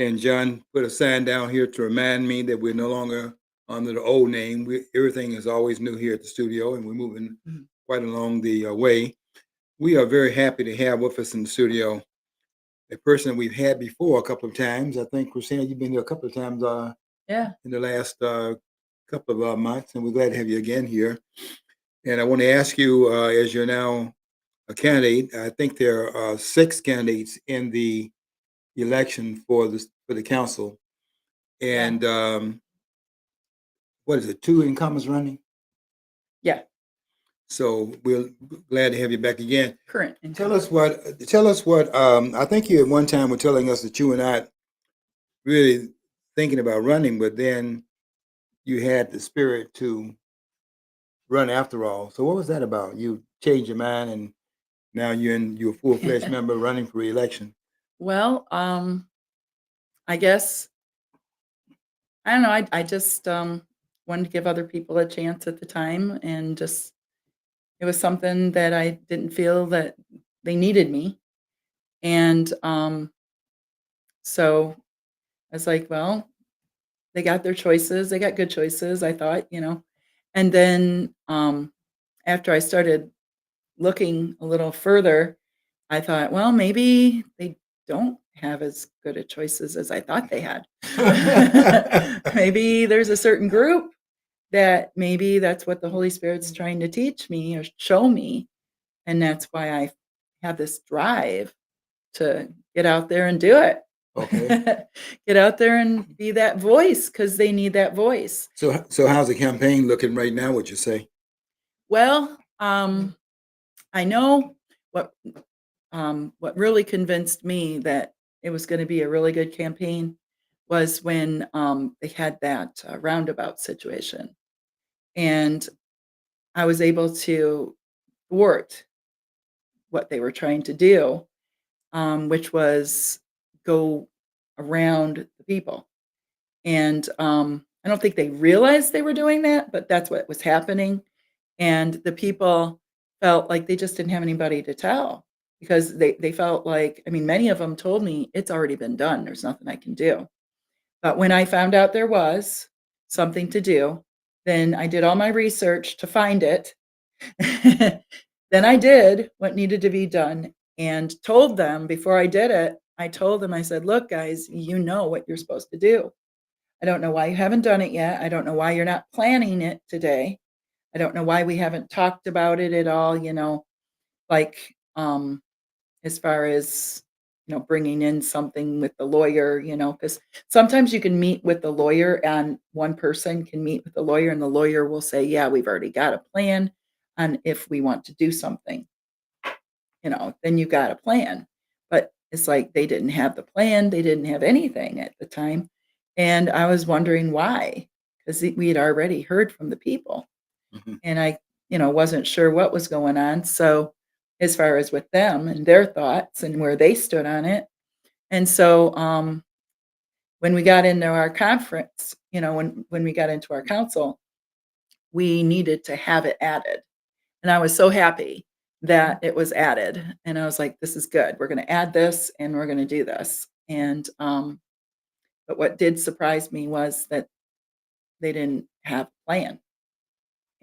And John put a sign down here to remind me that we're no longer under the old name. Everything is always new here at the studio, and we're moving Mhm. quite along the way. We are very happy to have with us in the studio a person we've had before a couple of times. I think, Christina, you've been here a couple of times Yeah. in the last couple of months, and we're glad to have you again here. And I want to ask you, as you're now a candidate, I think there are six candidates in the election for the council, Yeah. and what is it? Two incumbents running. Yeah. So we're glad to have you back again. Current Tell income. us what. Tell us what. I think you at one time were telling us that you were not really thinking about running, but then you had the spirit to run after all. So what was that about? You changed your mind, and now you're a full fledged member running for reelection. Well, I guess I don't know. I just wanted to give other people a chance at the time, and just it was something that I didn't feel that they needed me, and so I was like, well, they got their choices. They got good choices, I thought. And then after I started looking a little further, I thought, well, maybe they don't have as good a choices as I thought they had. Maybe there's a certain group that maybe that's what the Holy Spirit's trying to teach me or show me. And that's why I have this drive to get out there and do it. Okay. Get out there and be that voice because they need that voice. So how's the campaign looking right now? Would you say? Well, I know what what really convinced me that it was going to be a really good campaign was when they had that roundabout situation, and I was able to thwart what they were trying to do, which was go around the people. And I don't think they realized they were doing that, but that's what was happening. And the people felt like they just didn't have anybody to tell because they felt like, I mean, many of them told me it's already been done. There's nothing I can do. But when I found out there was something to do, then I did all my research to find it. Then I did what needed to be done and told them before I did it, I told them, I said, look, guys, you know what you're supposed to do. I don't know why you haven't done it yet. I don't know why you're not planning it today. I don't know why we haven't talked about it at all, like, as far as, bringing in something with the lawyer, because sometimes you can meet with the lawyer and one person can meet with the lawyer and the lawyer will say, yeah, we've already got a plan on if we want to do something, then you got a plan. But it's like they didn't have the plan. They didn't have anything at the time. And I was wondering why, because we had already heard from the people. Mhm. And I wasn't sure what was going on. So as far as with them and their thoughts and where they stood on it. And so when we got into our conference, when we got into our council, we needed to have it added. And I was so happy that it was added. And I was like, this is good. We're going to add this and we're going to do this. And but what did surprise me was that they didn't have a plan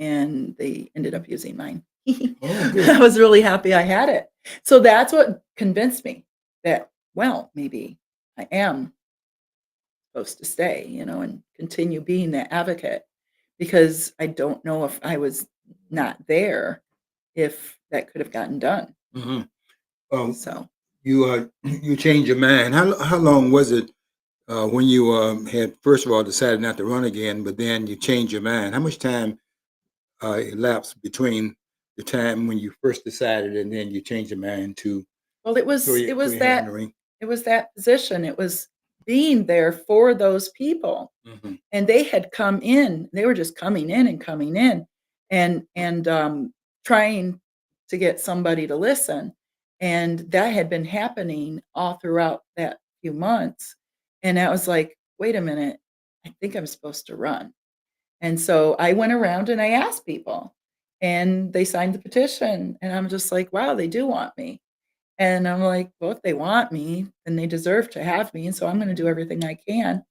and they ended up using mine. Oh, I good. was really happy I had it. So that's what convinced me that, well, maybe I am supposed to stay, and continue being that advocate because I don't know if I was not there, if that could have gotten done. Hmm. Um, So, you changed your mind. How long was it when you had first of all decided not to run again, but then you changed your mind? How much time elapsed between the time when you first decided and then you changed your mind to well, it throw was your hat in the that ring? it was that position. It was being there for those people. Hmm. And they had come in. They were just coming in and coming in and trying to get somebody to listen. And that had been happening all throughout that few months. And I was like, wait a minute, I think I'm supposed to run. And so I went around and I asked people, and they signed the petition. And I'm just like, wow, they do want me. And I'm like, well, if they want me, then they deserve to have me. And so I'm going to do everything I can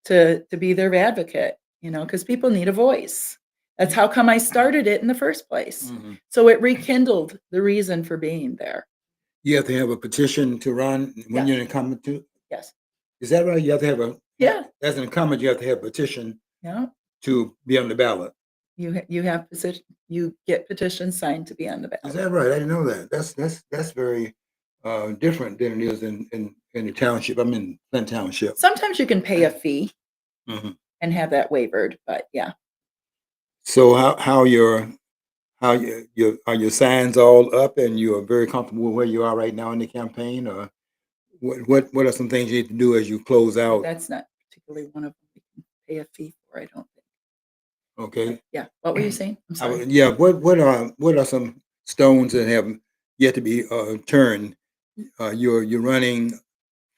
to be their advocate, because people need a voice. That's how come I started it in the first place. Mhm. So it rekindled the reason for being there. You have to have a petition to run when Yes. you're an incumbent too? Yes. Is that right? You have to have Yeah. as an incumbent, you have to have a petition Yeah. to be on the ballot. You have position. You get petitions signed to be on the Is ballot. that right? I didn't know that. That's very different than it is in the township. I'm in Flint Township. Sometimes you can pay a fee Mhm. and have that waived, but yeah. So how your are your signs all up and you are very comfortable with where you are right now in the campaign, or what are some things you need to do as you close out? That's not particularly one of them we can pay a fee for, I don't think. Okay. Yeah. What were you saying? I'm sorry. Yeah. What are some stones that have yet to be turned? You're running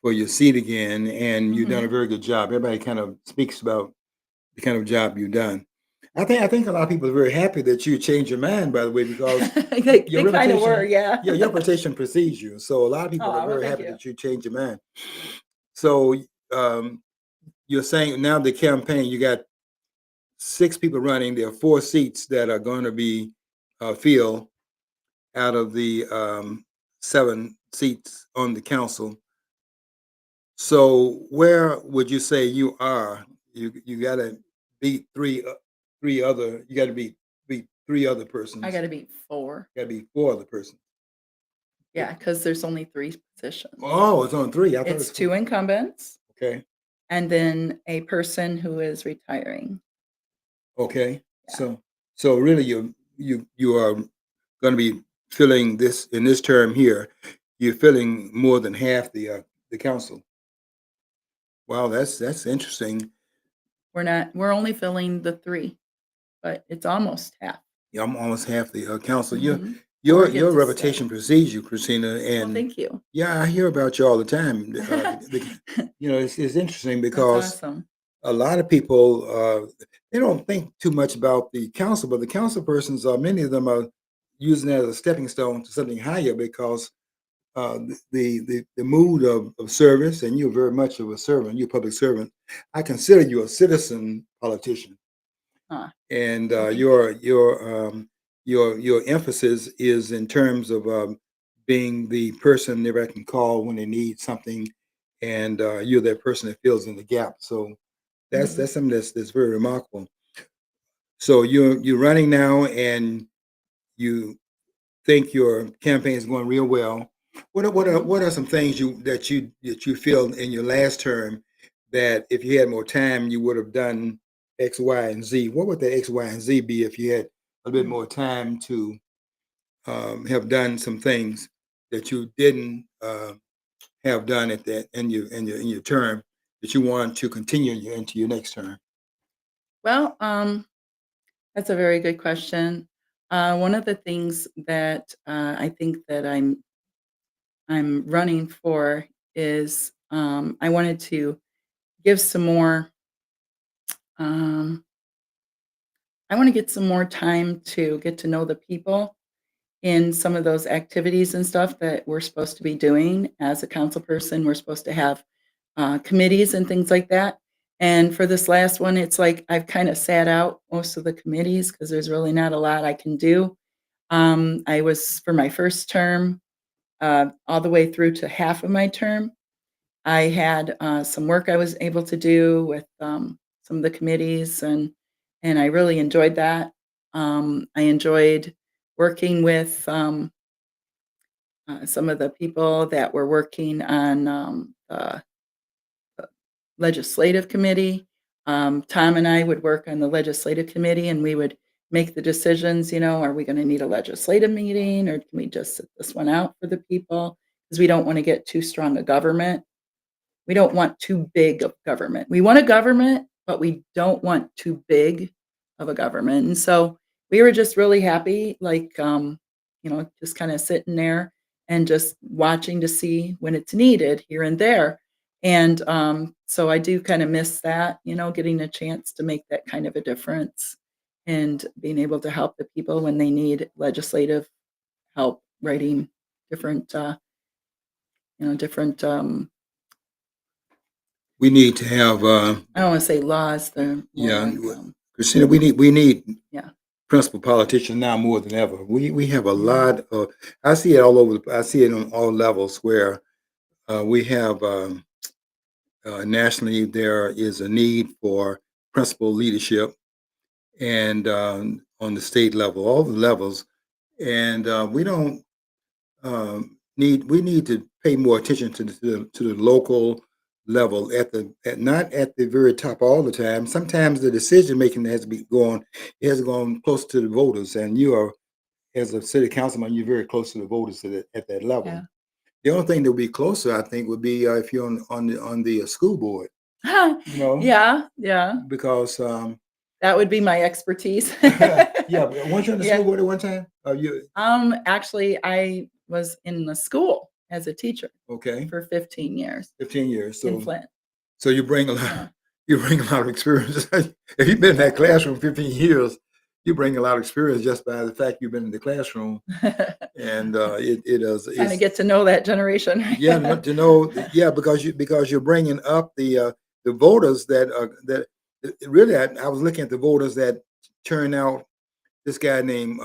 for your seat again, and you've done a Mhm. very good job. Everybody kind of speaks about the kind of job you've done. I think a lot of people are very happy that you changed your mind, by the way, because They your kind of were, reputation, yeah. yeah, your reputation precedes you. So a lot of people are Oh, well, very thank happy you. that you changed your mind. So um, you're saying now the campaign, you got 6 people running. There are 4 seats that are going to be filled out of the 7 seats on the council. So where would you say you are? You got to beat three other. You got to beat 3 other I persons. gotta beat 4. Got to be 4 other persons. Yeah, because there's only 3 positions. Oh, it's on 3. I thought It's it's 4. 2 incumbents Okay. and then a person who is retiring. Okay. Yeah. So really, you are going to be filling this in this term here. You're filling more than half the council. Wow, that's interesting. We're only filling the 3, but it's almost half. Yeah, I'm almost half the council. Your Mhm. Or your get your to stay. reputation precedes you, Christina, Well, and thank you. yeah, I hear about you all the time. It's interesting That's because awesome. a lot of people they don't think too much about the council, but the council persons are many of them are using that as a stepping stone to something higher because the mood of service, and you're very much of a servant. You're a public servant. I consider you a citizen politician, Huh. and Well, thank you. your emphasis is in terms of being the person everybody can call when they need something, and you're that person that fills in the gap. So Mhm. that's something that's very remarkable. So you're running now, and you think your campaign is going real well. Mhm. What are some things you feel in your last term that if you had more time you would have done X, Y, and Z? What would the X, Y, and Z be if you had a bit Mm. more time to have done some things that you didn't have done at that in your term that you want to continue into your next term? Well, that's a very good question. One of the things that I think that I'm running for is I wanted to give some more. Um, I want to get some more time to get to know the people in some of those activities and stuff that we're supposed to be doing as a council person. We're supposed to have committees and things like that. And for this last one, it's like I've kind of sat out most of the committees because there's really not a lot I can do. I was for my first term, all the way through to half of my term. I had some work I was able to do with some of the committees, and I really enjoyed that. I enjoyed working with some of the people that were working on the legislative committee. Tom and I would work on the legislative committee, and we would make the decisions. Are we going to need a legislative meeting, or can we just sit this one out for the people? Because we don't want to get too strong a government. We don't want too big of government. We want a government, but we don't want too big of a government. And so we were just really happy, like, just kind of sitting there and just watching to see when it's needed here and there. And so I do kind of miss that, getting a chance to make that kind of a difference and being able to help the people when they need legislative help writing different different, We need to have, I don't want to say laws, they're more yeah, like, Christina, we need yeah, principal politicians now more than ever. We have a yeah, lot of, I see it all over, I see it on all levels where we have nationally there is a need for principal leadership and on the state level, all the levels, and we don't we need to pay more attention to the local level not at the very top all the time. Sometimes the decision making has gone close to the voters, and you are as a city councilman, you're very close to the voters at that level. yeah. The only thing that would be closer, I think, would be if you're on the school board, you know, Yeah, yeah. because That would be my expertise. yeah, but weren't you on the Yeah. school board at one time? You Actually, I was in the school as a teacher okay? for 15 years 15 years. in So Flint. so you bring a lot. Yeah. You bring a lot of experience. If you've been in that classroom 15 years, you bring a lot of experience just by the fact you've been in the classroom, and it is Kind of it's get to know that generation. yeah to know yeah because you're bringing up the voters really I was looking at the voters that turned out this guy named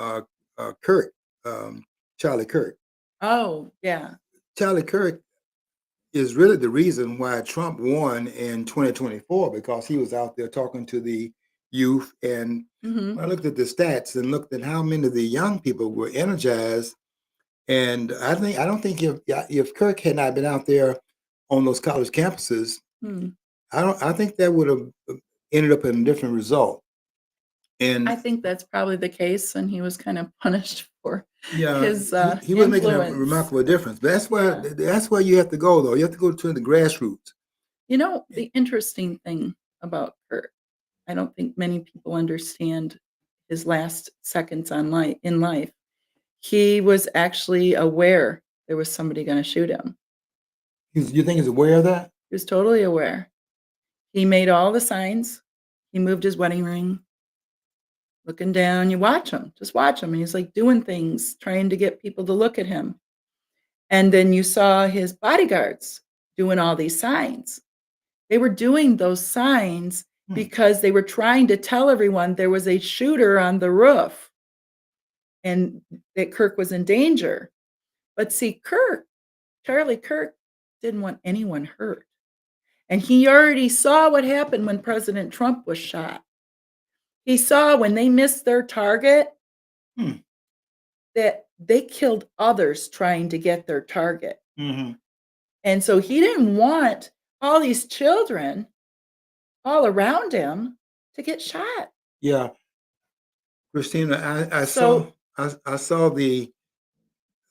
Kirk, Charlie Kirk. Oh, yeah. Charlie Kirk is really the reason why Trump won in 2024 because he was out there talking to the youth. And Hmm. when I looked at the stats and looked at how many of the young people were energized, and I don't think if Kirk had not been out there on those college campuses, Hmm. I think that would have ended up in a different result. I And think that's probably the case, and he was kind of punished for yeah, his he was making a influence. remarkable difference. But Yeah. that's where you have to go though. You have to go to the grassroots. The interesting thing about Kurt, I don't think many people understand his last seconds in life. He was actually aware there was somebody going to shoot him. You think he's aware of that? He was totally aware. He made all the signs. He moved his wedding ring, looking down. You watch him, just watch him. And he's like doing things, trying to get people to look at him. And then you saw his bodyguards doing all these signs. They were doing those signs Hmm. because they were trying to tell everyone there was a shooter on the roof and that Kirk was in danger. But see, Charlie Kirk didn't want anyone hurt. And he already saw what happened when President Trump was shot. He saw when they missed their target Hmm. that they killed others trying to get their target. Hmm. And so he didn't want all these children all around him to get shot. Yeah, Christina, So, I saw the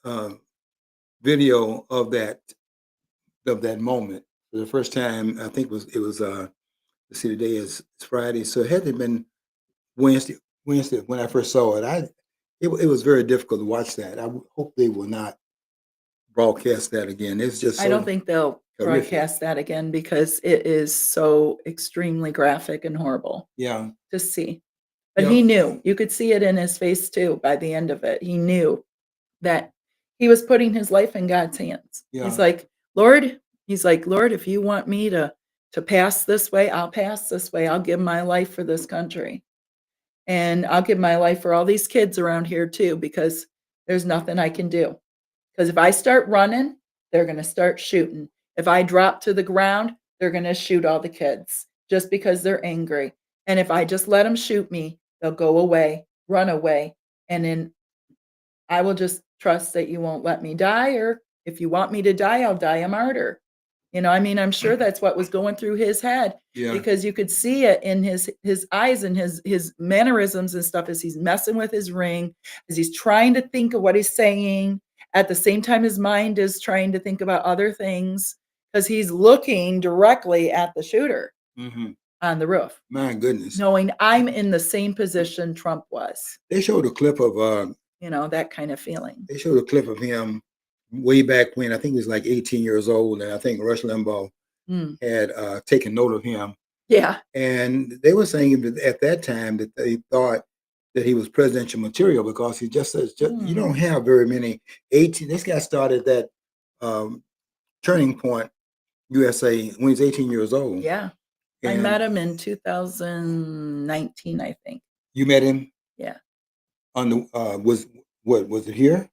uh, video of that moment for the first time. I think it was let's see, today is Friday, so it had to have been Wednesday. Wednesday when I first saw it. It was very difficult to watch that. Hope they will not broadcast that again. It's just I don't so think they'll horrific. broadcast that again because it is so extremely graphic and horrible Yeah, to see. But yeah, he knew. You could see it in his face too by the end of it. He knew that he was putting his life in God's hands. yeah. Lord, he's like, Lord, if you want me to pass this way, I'll pass this way. I'll give my life for this country. And I'll give my life for all these kids around here too, because there's nothing I can do. Because if I start running, they're going to start shooting. If I drop to the ground, they're going to shoot all the kids just because they're angry. And if I just let them shoot me, they'll go away, run away. And then I will just trust that you won't let me die. Or if you want me to die, I'll die a martyr. I'm sure that's what was going through his head Yeah. because you could see it in his eyes and his mannerisms and stuff as he's messing with his ring, as he's trying to think of what he's saying. At the same time, his mind is trying to think about other things because he's looking directly at the shooter Hmm. on the roof, My goodness. knowing I'm in the same position Trump was, They showed a clip of that kind of feeling. him way back when I think he was like 18 years old, and I think Rush Limbaugh Mm. had taken note of him, Yeah. and they were saying that at that time that they thought that he was presidential material because he just says you Mm. don't have very many 18. This guy started that um, Turning Point USA when he was 18 years old. Yeah. I And met him in 2019, I think. you met him Yeah. on the was it here?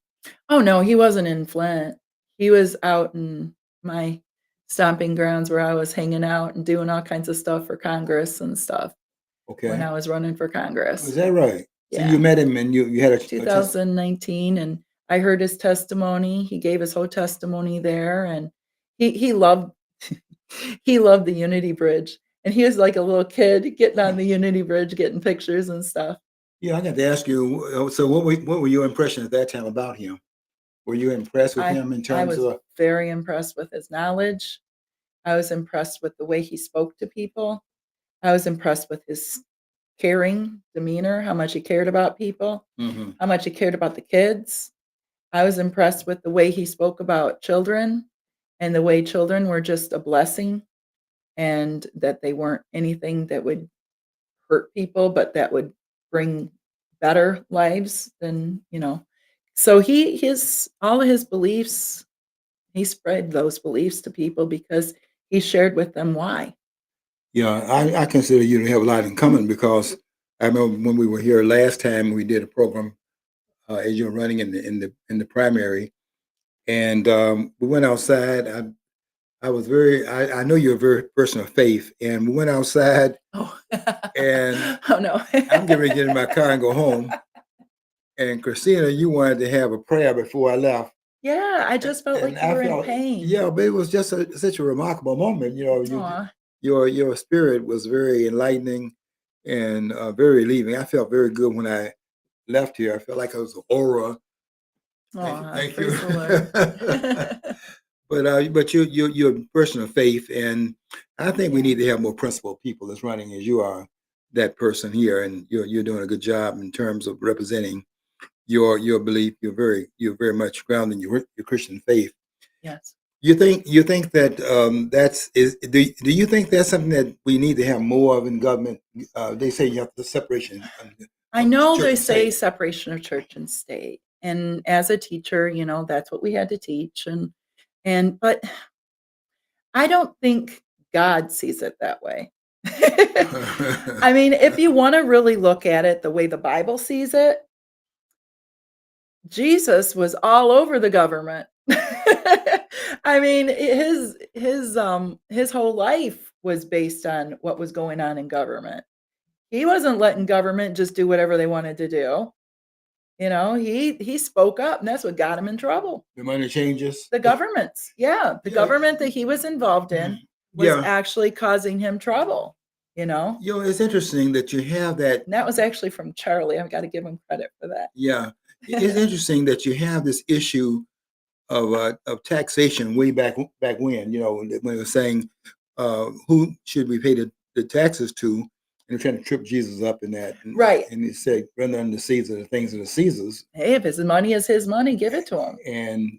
Oh, no, he wasn't in Flint. He was out in my stomping grounds where I was hanging out and doing all kinds of stuff for Congress and stuff when Okay. I was running for Is Congress. that right? So Yeah. you met him and you had a 2019, and I heard his testimony. He gave his whole testimony there, and he loved he loved the Unity Bridge, and he was like a little kid getting on the Unity Bridge, getting pictures and stuff. Yeah, I got to ask you. So what were your impressions at that time about him? Were you impressed with him in I terms was of? very impressed with his knowledge. I was impressed with the way he spoke to people. I was impressed with his caring demeanor, how much he cared about people, Mhm. how much he cared about the kids. I was impressed with the way he spoke about children and the way children were just a blessing and that they weren't anything that would hurt people, but that would bring better lives than, So his all of his beliefs, he spread those beliefs to people because he shared with them why. Yeah, I consider you to have a lot in common because I remember when we were here last time we did a program as you were running in the primary, and we went outside. I know you're a very person of faith, and we went outside, Oh. and Oh, no. I'm getting ready to get in my car and go home. And Christina, you wanted to have a prayer before I left. Yeah, I just felt And like you I were in felt, pain. yeah, but it was just such a remarkable moment. Aw. Your spirit was very enlightening and very relieving. I felt very good when I left here. I felt like I was an aura. Aw, Thank you. praise the Lord. But you're a person of faith, and I think we Yeah. need to have more principled people as running as you are that person here, and you're doing a good job in terms of representing your belief. You're very much grounded in your Christian faith. Yes. You think that do you think that's something that we need to have more of in government? They say you have the separation I of know church they and say state. separation of church and state, and as a teacher, that's what we had to teach, but I don't think God sees it that way. I mean, if you wanna really look at it the way the Bible sees it, Jesus was all over the government. I mean, his whole life was based on what was going on in government. He wasn't letting government just do whatever they wanted to do. He spoke up, and that's what got him in trouble. The money changes. The governments, yeah, the Yeah, government that he was involved in was yeah. actually causing him trouble, and It's interesting that you have that. that was actually from Charlie. I've got to give him credit for that. Yeah, it's interesting that you have this issue of taxation way back when. When it was saying who should we pay the taxes to, and they're trying to trip Jesus up in that, Right. and he said, "Render unto Caesar the things of the Caesars, Hey, if his money is his money, give it to him. and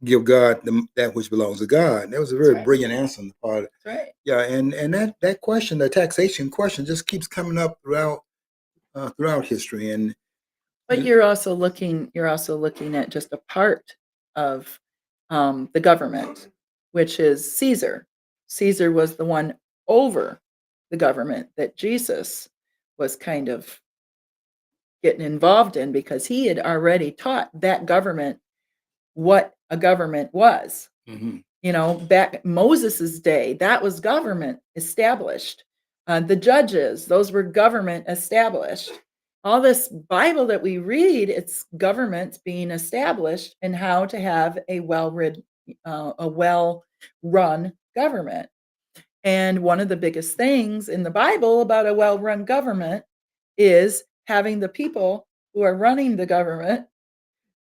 give God that which belongs to God." That was a That's very right. brilliant answer on the part. That's right. Yeah, and that question, the taxation question, just keeps coming up throughout history, and But you're also looking at just a part of the government, which is Caesar. Caesar was the one over the government that Jesus was kind of getting involved in because he had already taught that government what a government was. mhm. Back Moses's day, that was government established. The judges, those were government established. All this Bible that we read, it's governments being established and how to have a well-run government. And one of the biggest things in the Bible about a well-run government is having the people who are running the government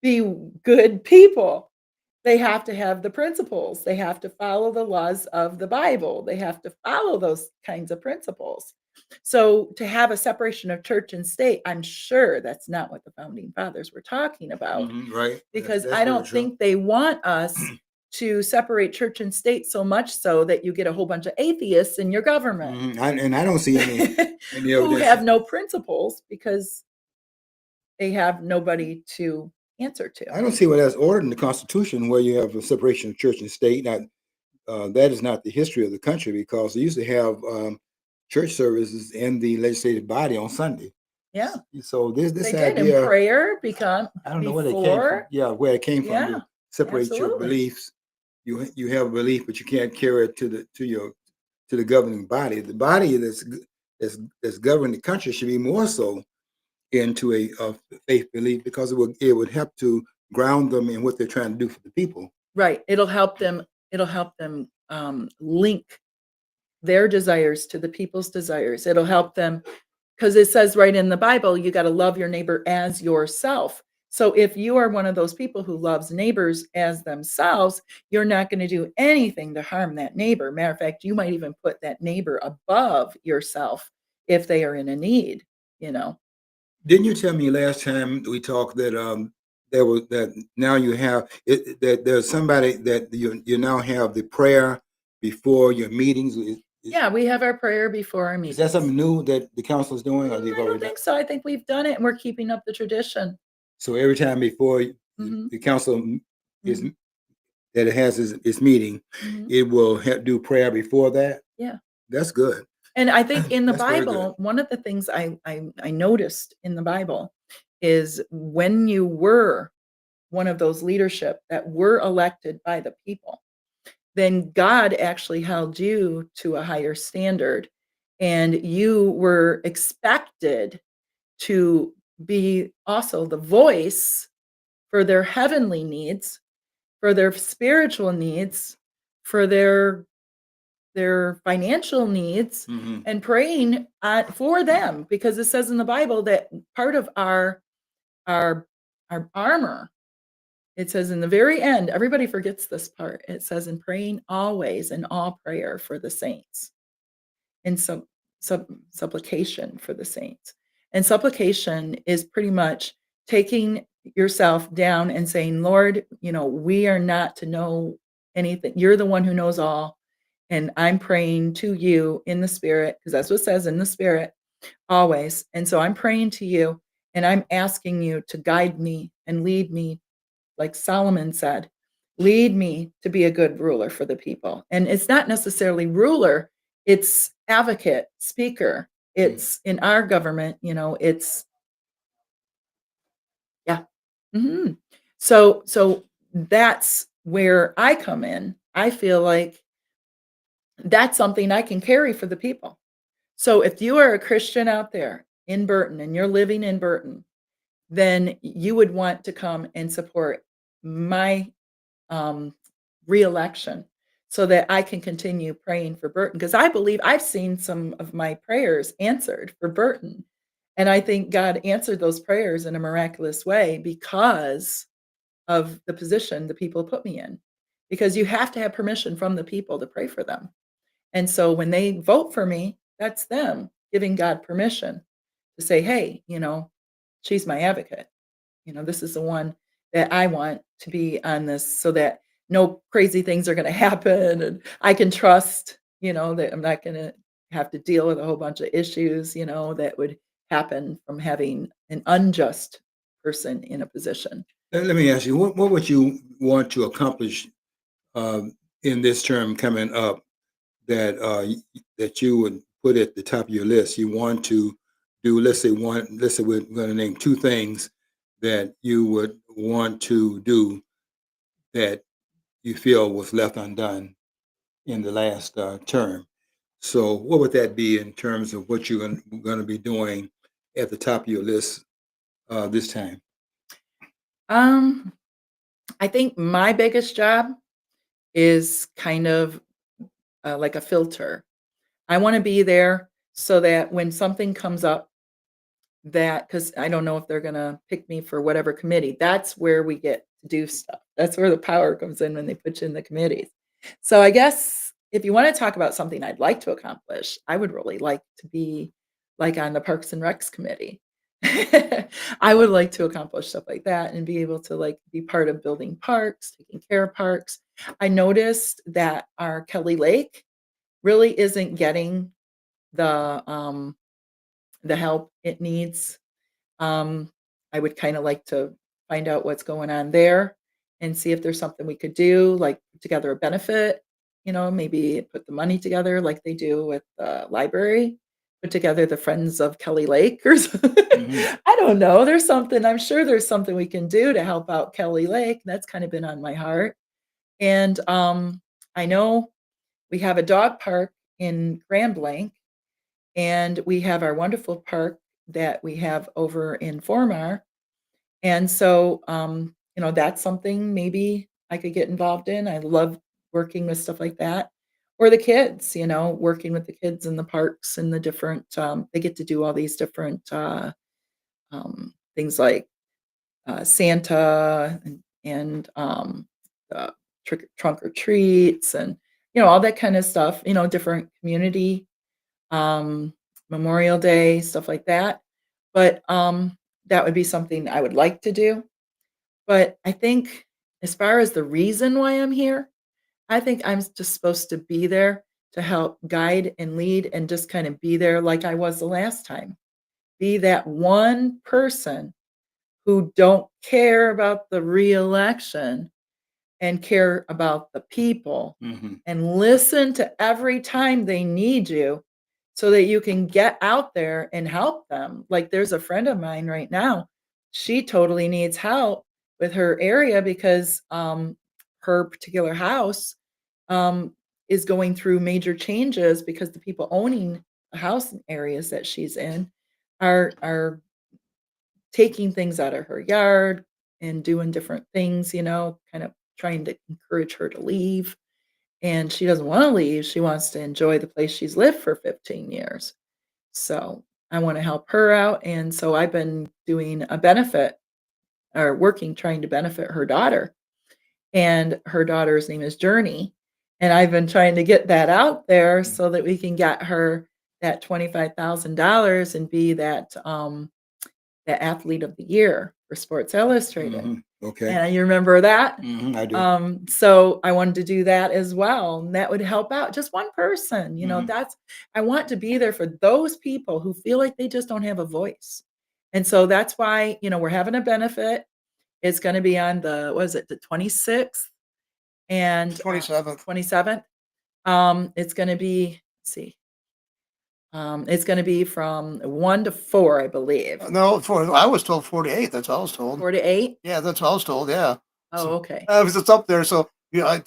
be good people. They have to have the principles. They have to follow the laws of the Bible. They have to follow those kinds of principles. So to have a separation of church and state, I'm sure that's not what the founding fathers were talking about, Right. because That's I very don't true. think they want us to separate church and state so much so that you get a whole bunch of atheists in your government And I don't see any who evidence. have no principles because they have nobody to answer I to. don't see what that's ordered in the Constitution where you have a separation of church and state. Now, that is not the history of the country because they used to have church services in the legislative body on Sunday. Yeah, So this they did. And idea, prayer become I don't know where they came from. before. Yeah, where it came from Yeah, to separate your absolutely. beliefs. You have a belief, but you can't carry it to the governing body. The body that's governing the country should be more so into a faith belief because it would help to ground them in what they're trying to do for the people. Right. It'll help them link their desires to the people's desires. It'll help them because it says right in the Bible, you got to love your neighbor as yourself. So if you are one of those people who loves neighbors as themselves, you're not going to do anything to harm that neighbor. Matter of fact, you might even put that neighbor above yourself if they are in a need, you know. Didn't you tell me last time we talked that there was that now you have that there's somebody that you now have the prayer before your meetings? Yeah, we have our prayer before our Is that something meetings. new that the council is doing, or they've I already don't done? think so. I think we've done it and we're keeping up the tradition. So every time before Mhm, the council is mhm, that it has its meeting, mhm. it will do prayer before that. Yeah. That's good. And I think in the That's very good. Bible, one of the things I noticed in the Bible is when you were one of those leadership that were elected by the people, then God actually held you to a higher standard, and you were expected to be also the voice for their heavenly needs, for their spiritual needs, for their financial needs, Hmm. and praying for them, because it says in the Bible that part of our our armor, it says in the very end, everybody forgets this part. It says in praying always in all prayer for the saints, and supplication for the saints. And supplication is pretty much taking yourself down and saying, Lord, we are not to know anything. You're the one who knows all. And I'm praying to you in the spirit, because that's what it says, in the spirit always. And so I'm praying to you and I'm asking you to guide me and lead me, like Solomon said, lead me to be a good ruler for the people. And it's not necessarily ruler, it's advocate, speaker. It's in our government, it's, yeah. Mhm. So that's where I come in. I feel like that's something I can carry for the people. So if you are a Christian out there in Burton and you're living in Burton, then you would want to come and support my um, reelection so that I can continue praying for Burton. Because I believe I've seen some of my prayers answered for Burton. And I think God answered those prayers in a miraculous way because of the position the people put me in. Because you have to have permission from the people to pray for them. And so when they vote for me, that's them giving God permission to say, hey, she's my advocate. This is the one that I want to be on this so that no crazy things are going to happen. And I can trust, that I'm not going to have to deal with a whole bunch of issues, that would happen from having an unjust person in a position. Let me ask you, what would you want to accomplish in this term coming up that you would put at the top of your list? You want to do, let's say we're going to name two things that you would want to do that you feel was left undone in the last term. So, what would that be in terms of what you're going to be doing at the top of your list this time? Um, I think my biggest job is kind of like a filter. I want to be there so that when something comes up, that because I don't know if they're gonna pick me for whatever committee. That's where we get to do stuff. That's where the power comes in when they put you in the committees. So I guess if you want to talk about something I'd like to accomplish, I would really like to be like on the Parks and Recs committee. I would like to accomplish stuff like that and be able to like be part of building parks, taking care of parks. I noticed that our Kelly Lake really isn't getting the the help it needs. Um, I would kinda like to find out what's going on there and see if there's something we could do, like put together a benefit, maybe put the money together like they do with the library, put together the Friends of Kelly Lake or Mhm. I don't know. I'm sure there's something we can do to help out Kelly Lake. That's kind of been on my heart. And I know we have a dog park in Grand Blanc, and we have our wonderful park that we have over in Formar. And so, that's something maybe I could get involved in. I love working with stuff like that. Or the kids, working with the kids in the parks and the different, they get to do all these different things like Santa and trunk or treats and, all that kind of stuff, different community, um, Memorial Day, stuff like that. But that would be something I would like to do. But I think as far as the reason why I'm here, I think I'm just supposed to be there to help guide and lead and just kind of be there like I was the last time. Be that one person who don't care about the reelection and care about the people Mhm. and listen to every time they need you so that you can get out there and help them. Like there's a friend of mine right now. She totally needs help with her area because her particular house um, is going through major changes because the people owning the house areas that she's in are taking things out of her yard and doing different things, kind of trying to encourage her to leave. And she doesn't want to leave. She wants to enjoy the place she's lived for 15 years. So I want to help her out. And so I've been doing a benefit or working, trying to benefit her daughter. And her daughter's name is Journey. And I've been trying to get that out there so that we can get her that $25,000 and be that athlete of the year for Sports Illustrated. Mhm. Okay. And you remember that? I do. So I wanted to do that as well, and that would help out just one person, Mhm. I want to be there for those people who feel like they just don't have a voice. And so that's why, we're having a benefit. It's gonna be on the 26th and 27th. 27th. It's gonna be, let's see, it's gonna be from 1 to 4, I believe. No, I was told 48. That's what I was told. 4 to 8? Yeah, that's what I was told. Yeah. Oh, okay. Because it's up there. So, yeah.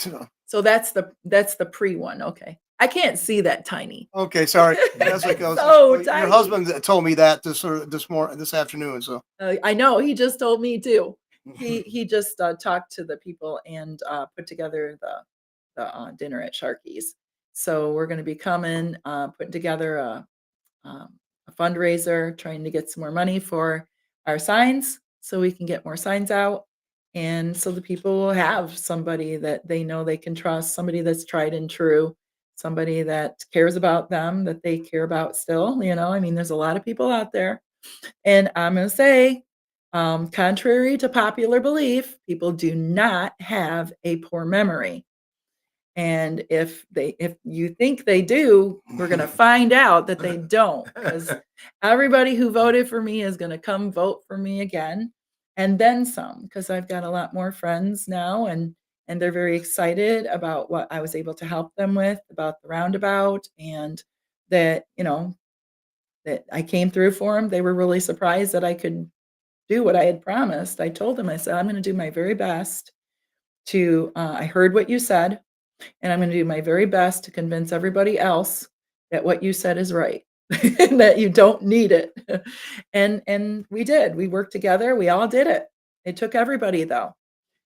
So that's the pre one, okay. I can't see that tiny. Okay, sorry. That's like It's so your tiny. husband told me that this afternoon. So, I know, he just told me too. He just, talked to the people and, put together the dinner at Sharky's. So we're gonna be coming, putting together a fundraiser, trying to get some more money for our signs so we can get more signs out. And so the people will have somebody that they know they can trust, somebody that's tried and true, somebody that cares about them, that they care about still. I mean, there's a lot of people out there. And I'm going to say, contrary to popular belief, people do not have a poor memory. And if you think they do, we're gonna find out that they don't, because everybody who voted for me is gonna come vote for me again, and then some, because I've got a lot more friends now, and they're very excited about what I was able to help them with, about the roundabout, and that, that I came through for them. They were really surprised that I could do what I had promised. I told them, I said, "I'm gonna do my very best to, I heard what you said, and I'm gonna do my very best to convince everybody else that what you said is right, and that you don't need it." And we did. We worked together. We all did it. It took everybody though.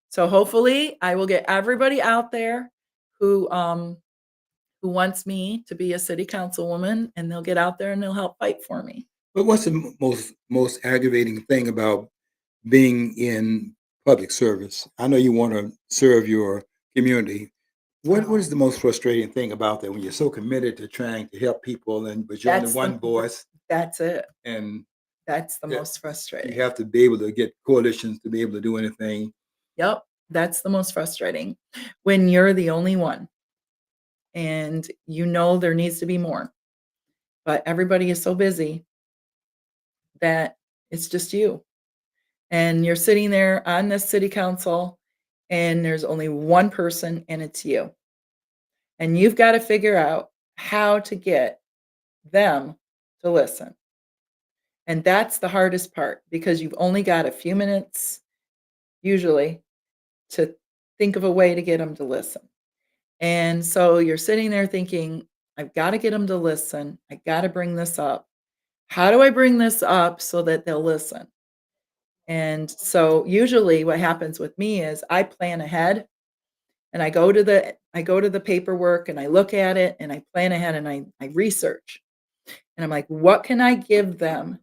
So hopefully I will get everybody out there who wants me to be a city councilwoman, and they'll get out there and they'll help fight for me. But what's the most aggravating thing about being in public service? I know you want to serve your community. What is the most frustrating thing about that when you're so committed to trying to help people and but you're only That's one the voice that's it. and That's the yeah, most frustrating. you have to be able to get coalitions to be able to do anything? Yep, that's the most frustrating. When you're the only one and there needs to be more, but everybody is so busy that it's just you. and you're sitting there on this city council, and there's only one person, and it's you. And you've got to figure out how to get them to listen. And that's the hardest part because you've only got a few minutes, usually, to think of a way to get them to listen. And so you're sitting there thinking, I've got to get them to listen. I got to bring this up. How do I bring this up so that they'll listen? And so usually what happens with me is I plan ahead and I go to the paperwork and I look at it and I plan ahead and I research. And I'm like, what can I give them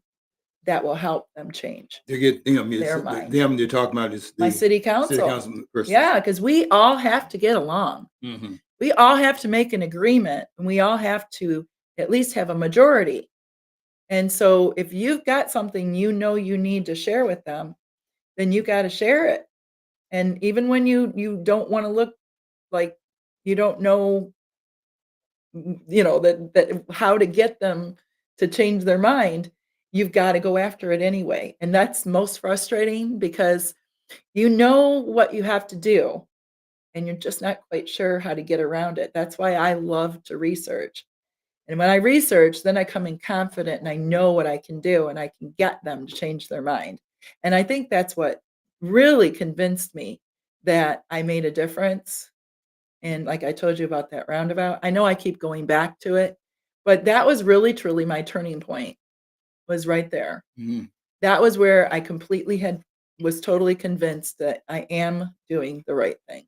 that will help them change They get, their mind? them you're talking about is My the city city council. council person. Yeah, because we all have to get along. Mm-hmm. We all have to make an agreement and we all have to at least have a majority. And so if you've got something you need to share with them, then you got to share it. And even when you don't want to look like you don't know, that how to get them to change their mind, you've got to go after it anyway. And that's most frustrating because you know what you have to do and you're just not quite sure how to get around it. That's why I love to research. And when I research, then I come in confident and I know what I can do and I can get them to change their mind. And I think that's what really convinced me that I made a difference. And like I told you about that roundabout, I know I keep going back to it, but that was really truly my turning point was right there. Mm-hmm. That was where I was totally convinced that I am doing the right thing.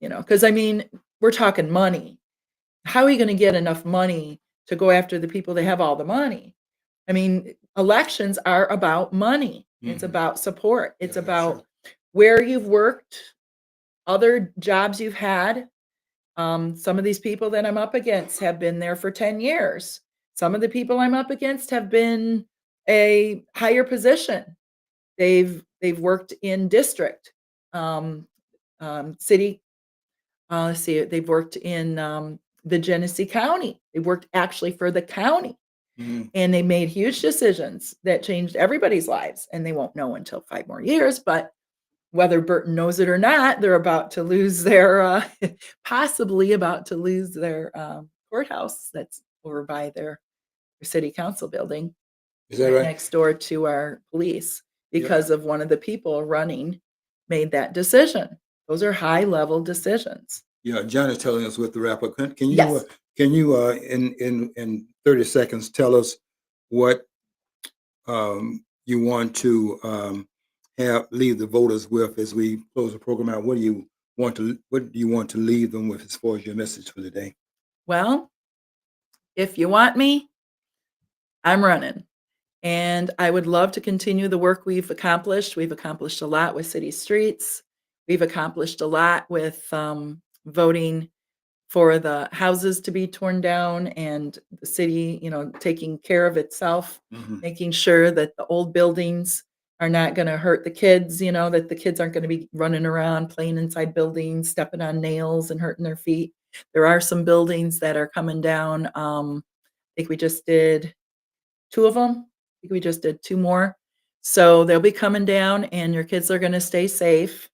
Because I mean, we're talking money. How are you going to get enough money to go after the people that have all the money? I mean, elections are about money. It's Mhm. about support. It's Yeah, that's about true. where you've worked, other jobs you've had. Some of these people that I'm up against have been there for 10 years. Some of the people I'm up against have been a higher position. They've worked in district, city. Let's see, they've worked in the Genesee County. They worked actually for the county. Mhm. And they made huge decisions that changed everybody's lives. And they won't know until 5 more years. But whether Burton knows it or not, they're about to lose their, possibly about to lose their courthouse that's over by their city council building, Is that right right? next door to our police, Yeah. because of one of the people running made that decision. Those are high level decisions. Yeah, John is telling us what the wrap up. Can you Yes. in 30 seconds tell us what you want to have leave the voters with as we close the program out? What do you want to leave them with as far as your message for the day? Well, if you want me, I'm running. And I would love to continue the work we've accomplished. We've accomplished a lot with city streets. We've accomplished a lot with voting for the houses to be torn down and the city, taking care of itself, Mhm. making sure that the old buildings are not going to hurt the kids, that the kids aren't going to be running around playing inside buildings, stepping on nails and hurting their feet. There are some buildings that are coming down. I think we just did 2 of them. I think we just did 2 more. So they'll be coming down and your kids are gonna stay safe.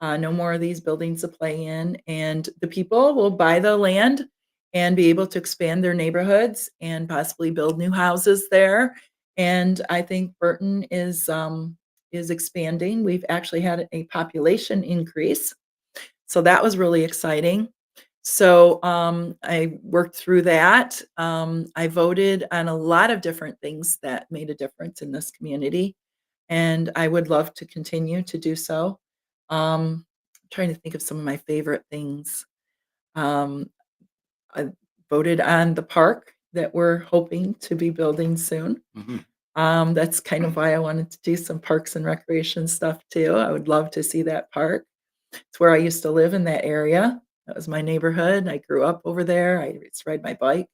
No more of these buildings to play in, and the people will buy the land and be able to expand their neighborhoods and possibly build new houses there. And I think Burton is expanding. We've actually had a population increase, so that was really exciting. So, I worked through that. I voted on a lot of different things that made a difference in this community, and I would love to continue to do so. Trying to think of some of my favorite things. Um, I voted on the park that we're hoping to be building soon. Mhm. That's kind of why I wanted to do some parks and recreation stuff too. I would love to see that park. It's where I used to live in that area. That was my neighborhood. I grew up over there. I used to ride my bike.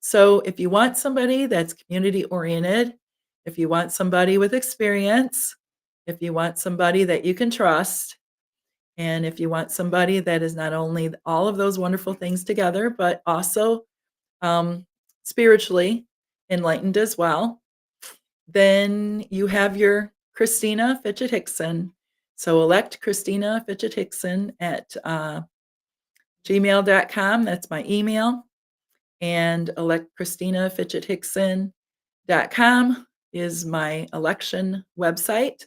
So if you want somebody that's community oriented, if you want somebody with experience, if you want somebody that you can trust, and if you want somebody that is not only all of those wonderful things together, but also um, spiritually enlightened as well, then you have your Christina Fitchett Hickson. So elect Christina Fitchett Hickson at gmail.com. That's my email. And elect Christina Fitchett Hickson.com is my election website.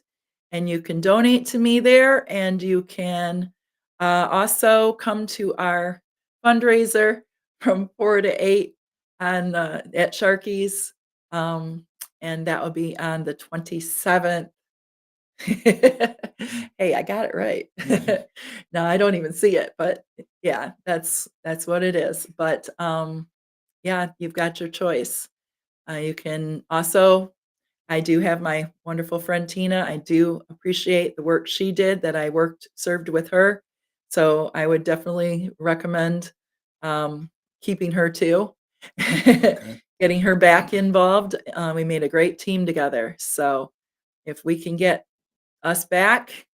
And you can donate to me there. And you can also come to our fundraiser from 4 to 8 on at Sharky's. And that will be on the 27th. Hey, I got it right. No, I don't even see it, but yeah, that's what it is. But yeah, you've got your choice. You can also, I do have my wonderful friend Tina. I do appreciate the work she did that I served with her. So I would definitely recommend keeping her too, Okay. getting her back involved. We made a great team together. So if we can get us back,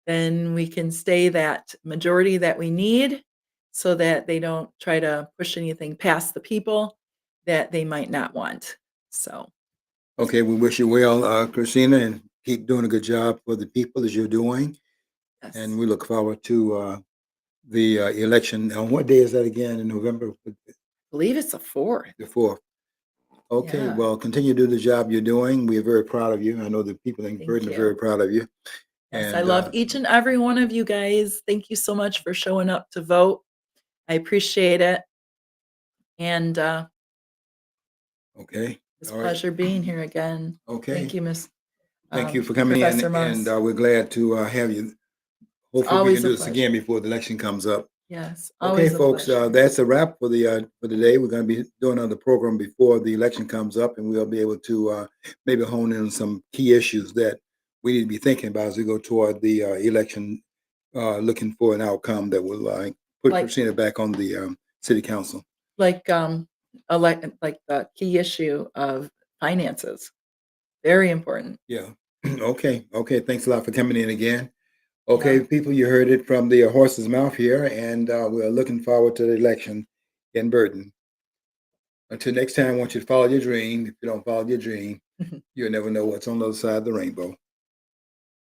then we can stay that majority that we need so that they don't try to push anything past the people that they might not want. So, Okay, we wish you well, Christina, and keep doing a good job for the people as you're doing. yes. And we look forward to the election. On what day is that again? In November I believe it's a 4th. the 4th. Okay, Yeah. well, continue to do the job you're doing. We are very proud of you. I know the people in Thank Burton are you. very proud of you. Yes, I And love each and every one of you guys. Thank you so much for showing up to vote. I appreciate it. And okay, it's a all right. pleasure being here again. Okay, Thank you, Miss. thank you for coming Professor in, Moss. and we're glad to have you. Hopefully, we always can a do this pleasure. again before the election comes up. Yes, Okay, always a folks, pleasure. that's a wrap for the day. We're going to be doing another program before the election comes up, and we'll be able to maybe hone in on some key issues that we need to be thinking about as we go toward the election, looking for an outcome that will put Like- Christina back on the city council. like the key issue of finances. Very important. Yeah. Okay. Thanks a lot for coming in again. Okay, Yeah. people, you heard it from the horse's mouth here, and we're looking forward to the election in Burton. Until next time, I want you to follow your dream. If you don't follow your dream, you'll never know what's on the other side of the rainbow.